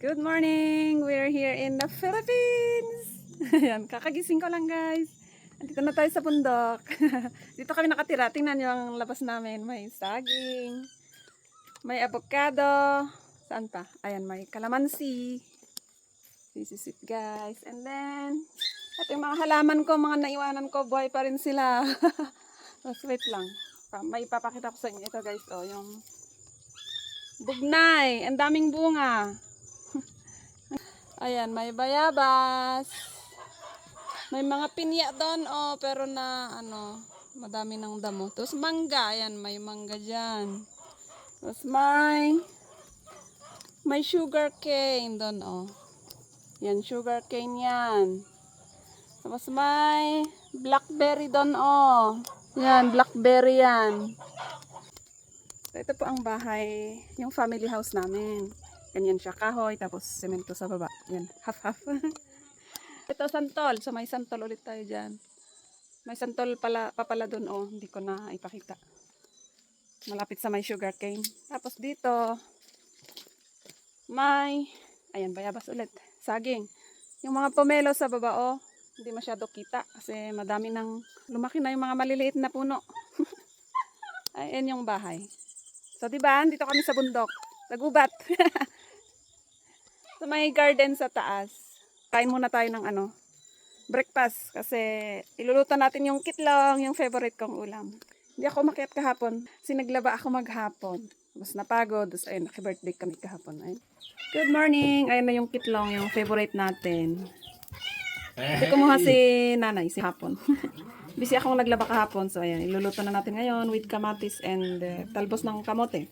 Good morning! We're here in the Philippines! Ayan, kakagising ko lang guys. Andito na tayo sa bundok. Dito kami nakatira. Tingnan nyo ang labas namin. May saging. May avocado. Saan pa? Ayan, may kalamansi. This is it guys. And then, at yung mga halaman ko, mga naiwanan ko, buhay pa rin sila. Mas wait lang. May papakita ko sa inyo ito guys. Oh, yung bugnay. Ang daming bunga. Ayan, may bayabas. May mga pinya doon, oh, pero na, madami ng damo. Tapos mangga, ayan, may mangga dyan. Tapos may sugar cane doon, oh. Yan, sugar cane yan. Tapos may blackberry doon, oh. Yan, blackberry yan. So, ito po ang bahay, yung family house namin. Ganyan siya, kahoy, tapos semento sa baba. Yan, half-half. Ito santol, so may santol ulit tayo dyan. May santol pa pala dun, oh, hindi ko na ipakita. Malapit sa may sugar cane. Tapos dito, ayan, bayabas ulit, saging. Yung mga pomelo sa baba, oh, hindi masyado kita kasi madami lumaki na yung mga maliliit na puno. Ayan yung bahay. So, diba, dito kami sa bundok. Nagubat. So, may garden sa taas. Kain muna tayo ng breakfast. Kasi iluluto natin yung kitlong, yung favorite kong ulam. Hindi ako umakyat kahapon. Sinaglaba ako maghapon. Mas napagod. Tapos ayun, naki-birthday kami kahapon. Ayun. Good morning! Ayun na yung kitlong, yung favorite natin. Hindi kumuha si nanay, si hapon. Busy akong naglaba kahapon. So ayan, iluluto na natin ngayon with kamatis and talbos ng kamote.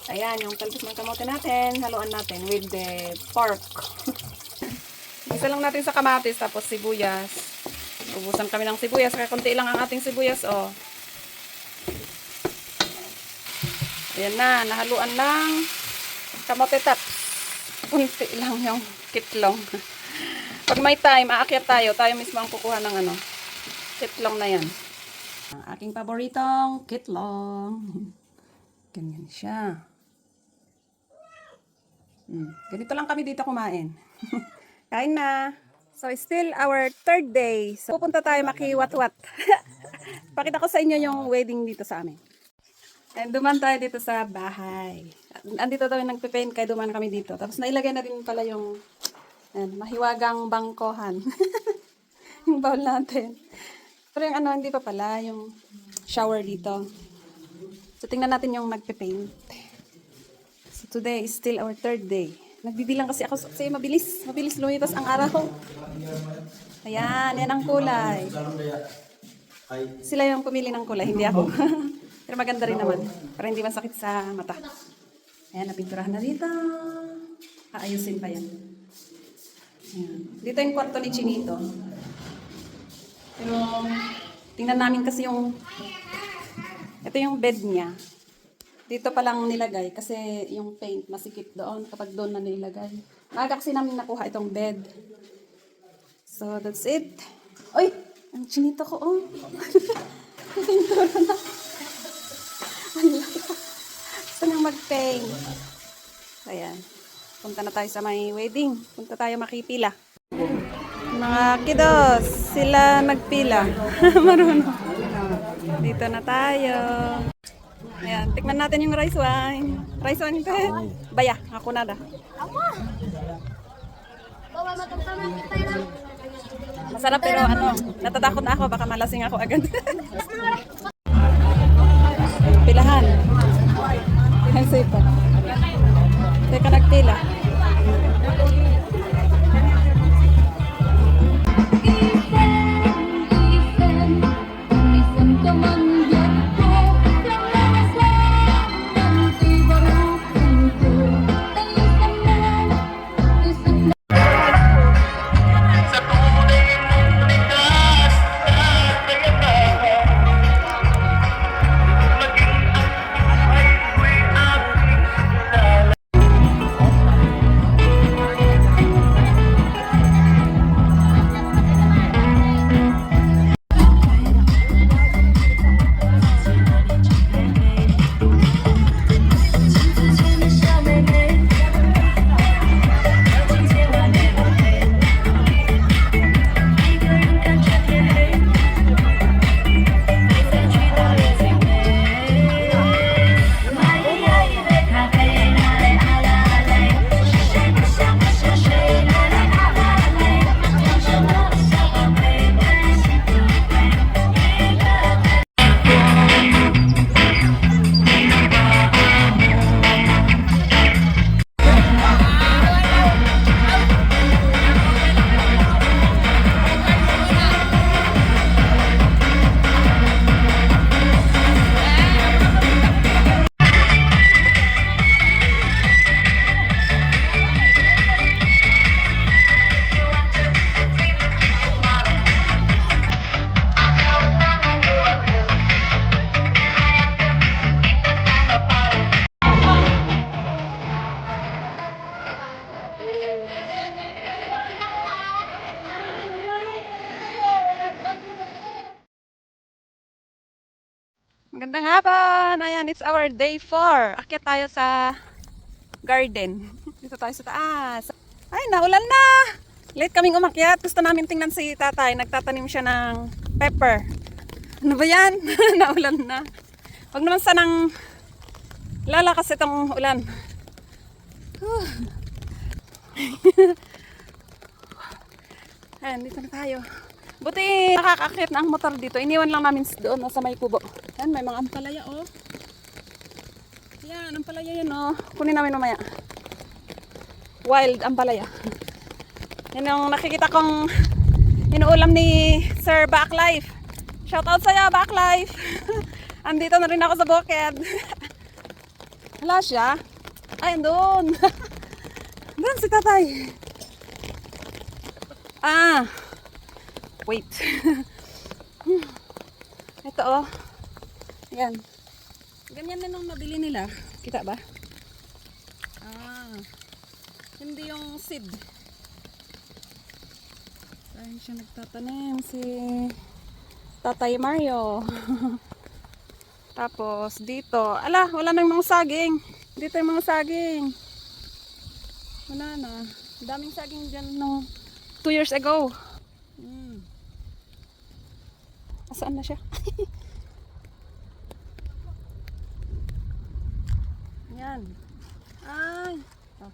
Ayan, yung talbos ng kamote natin, haluan natin with the pork. Isa lang natin sa kamatis, tapos sibuyas. Ubusan kami ng sibuyas, kaya konti lang ang ating sibuyas, oh. Ayan na, nahaluan ng kamote tops. Kunti lang yung kitlong. Pag may time, aakyat tayo mismo ang kukuha ng kitlong na yan. Ang aking paboritong kitlong. Ganyan siya. Ganito lang kami dito kumain. Kain na. So, still our third day. So, pupunta tayo makiwat-wat. Pakita ko sa inyo yung wedding dito sa amin. And duman tayo dito sa bahay. Andito tayo nagpe-paint kaya duman kami dito. Tapos nailagay na din pala yung mahiwagang bangkohan. Yung bowl natin. Pero yung hindi pa pala, yung shower dito. So, tingnan natin yung nagpe-paint. So, today is still our third day. Nagbibilang kasi ako kasi mabilis lumipas ang araw. Ayan, yan ang kulay. Sila yung pumili ng kulay, hindi ako. Pero maganda rin naman, para hindi masakit sa mata. Ayan, napinturahan na dito. Aayusin pa yan. Ayan. Dito yung kwarto ni Chinito. Pero, tingnan namin kasi ito yung bed niya. Dito pa lang nilagay kasi yung paint masikip doon kapag doon na nilagay. Maaga kasi namin nakuha itong bed. So, that's it. Oy! Ang Chinito ko, oh. Pintura na. Gusto nang mag-paint. Ayan. Punta na tayo sa may wedding. Punta tayo makipila. Mga kiddos, sila nagpila. Marunong. Dito na tayo. Ayan, tikman natin yung rice wine. Rice wine ito eh. Baya, ako nada. Masarap pero natatakot na ako. Baka malasing ako agad. Pilahan. Pilahan sa ito. Teka, nagpila. Magandang hapon! Ayan, it's our day 4. Akyat tayo sa garden. Dito tayo sa taas. Ay, naulan na! Late kaming umakyat. Gusto namin tingnan si tatay. Nagtatanim siya ng pepper. Ano ba yan? Naulan na. Huwag naman sanang lalakas itong ulan. Ayan, dito na tayo. Buti nakakakit na ang motor dito. Iniwan lang namin doon sa may kubo. Ayan, may mga ampalaya oh. Ayan, ampalaya yun oh. Kunin namin mamaya. Wild ampalaya. Yan yung nakikita kong inuulam ni Sir Backlife. Shoutout sa'yo, Backlife. Andito na rin ako sa bukid. Wala siya. Ay, andun. Doon si tatay. Ah. Wait. Ito oh. Ayan. Ganyan din nung nabili nila. Kita ba? Ah. Hindi yung seed. Ayun siya nagtatanim si Tatay Mario. Tapos dito, ala, wala nang mga saging. Dito yung mga saging. Wala na. Daming saging dyan no 2 years ago. Saan na siya? Yan. Ay. Oh.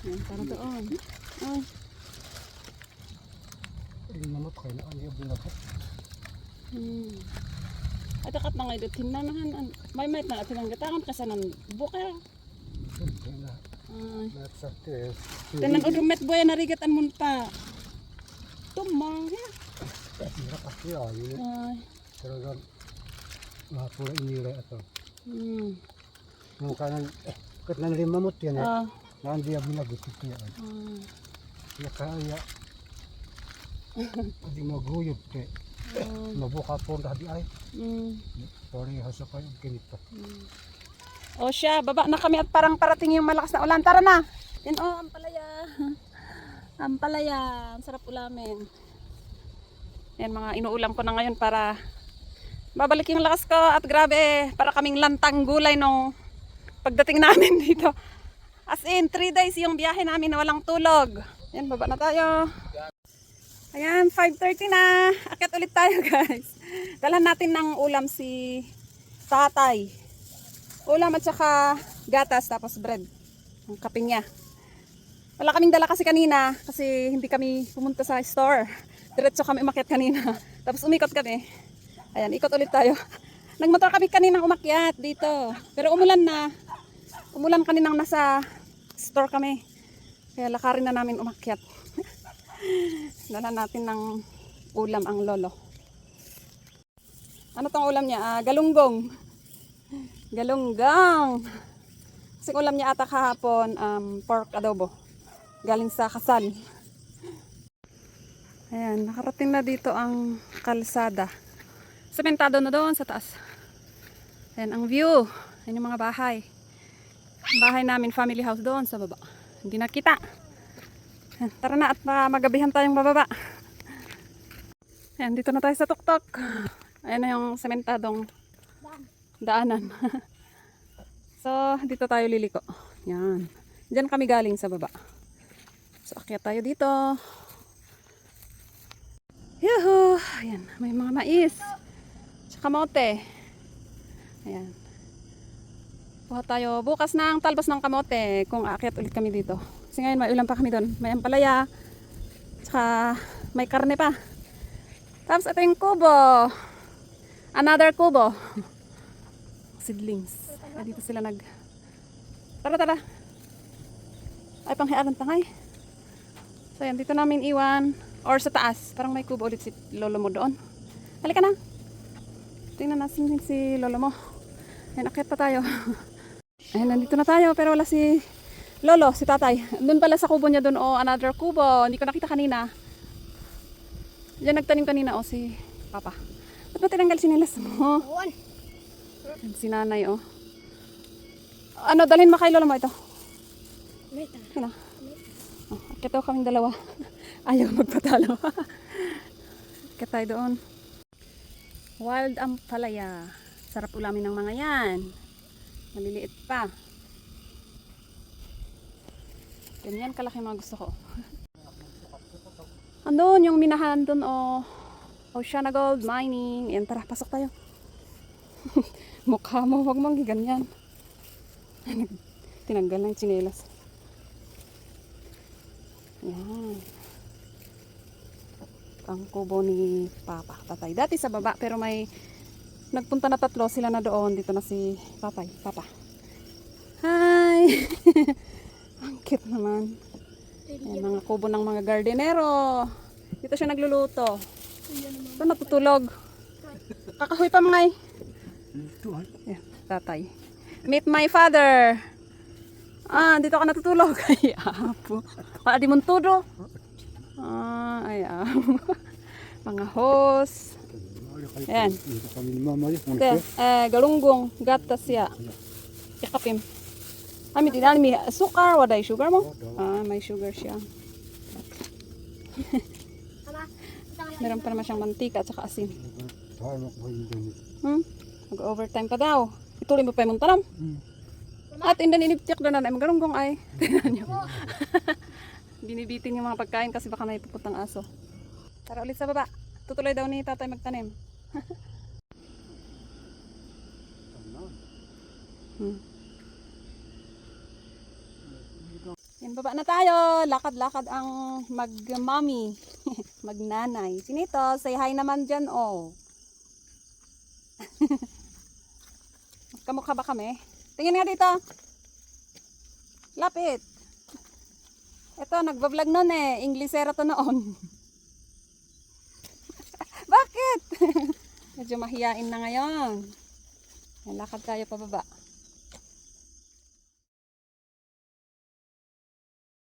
Yan, para doon. Ay. Hindi naman kayo na ang yung binagat. At akat na ngayon, tinanahan. May na atin ang gatangan kasi ng buka. Hindi na. Ay. Natsaktes. Tanan udumet boy narigatan mun pa. Tumang ya. Hirap kasi yun. Ay. Talagang mahapula inira ito. Yung kanan, kat na limamot yan eh. Nandi ang binagot ito yan. Nakaya. Hindi maguyod ke. Mabuka po dahil ay. Sorry, hasa pa yung kinito. O siya, baba na kami at parang parating yung malakas na ulan. Tara na! Yan o, ampalaya. Ampalaya. Ang sarap ulamin. Yan mga inuulam ko na ngayon para babalik yung lakas ko. At grabe, para kaming lantang gulay nung pagdating namin dito. As in, 3 days yung biyahe namin na walang tulog. Yan, baba na tayo. Ayan, 5:30 na. Akyat ulit tayo guys. Dalhan natin ng ulam si tatay. Ulam at saka gatas tapos bread. Ang kaping niya. Wala kaming dala kasi kanina kasi hindi kami pumunta sa store. Diretso kami umakyat kanina. Tapos umikot kami. Ayan, ikot ulit tayo. Nagmotor kami kaninang umakyat dito. Pero umulan na. Umulan kaninang nasa store kami. Kaya lakarin na namin umakyat. Dala natin ng ulam ang lolo. Ano tong ulam niya? Galunggong. Galunggang. Kasi ulam niya ata kahapon, pork adobo. Galing sa kasal. Ayan, nakarating na dito ang kalsada. Sementado na doon sa taas. Ayan ang view. Ayan yung mga bahay. Bahay namin, family house doon sa baba. Hindi nakita. Ayan, tara na at magabihan tayong bababa. Ayan, dito na tayo sa tuktok. Ayan na yung sementadong daanan. So, dito tayo liliko. Yan. Diyan kami galing sa baba. So, akyat tayo dito. Yuhu! Ayan, may mga mais. Tsaka kamote. Ayan. Kuha tayo bukas ng talbos ng kamote kung aakyat ulit kami dito. Kasi ngayon may ulam pa kami doon. May ampalaya. Tsaka may karne pa. Tapos ito yung kubo. Another kubo. Seedlings. Ay, dito sila nag... Tara. Ay, panghiaran tangay. So, yan. Dito namin iwan. Or sa taas. Parang may kubo ulit si lolo mo doon. Halika na. Tingnan natin si lolo mo. Ayan, akyat pa tayo. Ayan, nandito na tayo. Pero wala si lolo, si tatay. Doon pala sa kubo niya doon. O, another kubo. Hindi ko nakita kanina. Diyan nagtanim kanina. O, si papa. Ba't mo tinanggal sinilas mo? Si nanay, oh. Ano, dalhin mo kay lolo mo ito? Ano? Oh, akit kaming dalawa. Ayaw magpatalo. Kaya tayo doon. Wild ampalaya. Sarap ulamin ng mga yan. Maliliit pa. Ganyan kalaki mga gusto ko. Andun yung minahan doon Oceana Gold Mining. Yan, tara, pasok tayo. Mukha mo, wag mong ganyan. Tinanggal ng tsinelas. Yan. Ang kubo ni Papa, Tatay. Dati sa baba, pero may nagpunta na 3 sila na doon. Dito na si Papa. Hi! Ang cute naman. Yan, mga kubo ng mga gardenero. Dito siya nagluluto. Ito natutulog. Kakahoy pa mga Yan, Tatay. Meet my father. Dito ka natutulog. Ay, apo. Di mong tudo. Ay, mga hose. Ayan. Galunggong. Gatas ya. Ikapim. May dinali may sukar. Waday sugar mo? May sugar siya. Meron pa naman siyang mantika at saka asin. Mag-overtime pa daw. Ituloy mo pa yung tanam. At indan iniptiyak na ay magalunggong ay. Tingnan niyo. Binibitin yung mga pagkain kasi baka may puputang aso. Tara ulit sa baba. Tutuloy daw ni Tatay magtanim. Yan, baba na tayo. Lakad-lakad ang mag-mommy. Magnanay. Sinito, say hi naman dyan, Kamukha ba kami? Tingin nga dito. Lapit. Ito, nagbablog noon Inglesera to noon. Bakit? Medyo mahiyain na ngayon. Yan, lakad tayo pababa.